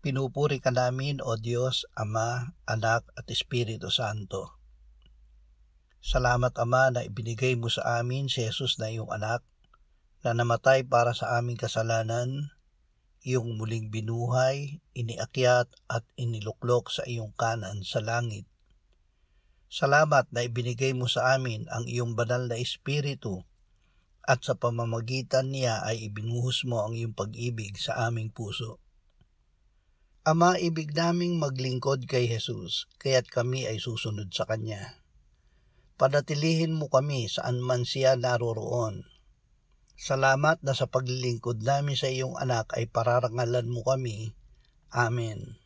Pinupuri ka namin, O Diyos, Ama, Anak at Espiritu Santo. Salamat, Ama, na ibinigay mo sa amin si Jesus na iyong anak, na namatay para sa aming kasalanan, iyong muling binuhay, iniakyat at iniluklok sa iyong kanan sa langit. Salamat na ibinigay mo sa amin ang iyong banal na Espiritu, at sa pamamagitan niya ay ibinuhos mo ang iyong pag-ibig sa aming puso. Ama, ibig naming maglingkod kay Jesus, kaya't kami ay susunod sa Kanya. Panatilihin mo kami saan man siya naroroon. Salamat na sa paglilingkod namin sa iyong anak ay pararangalan mo kami. Amen.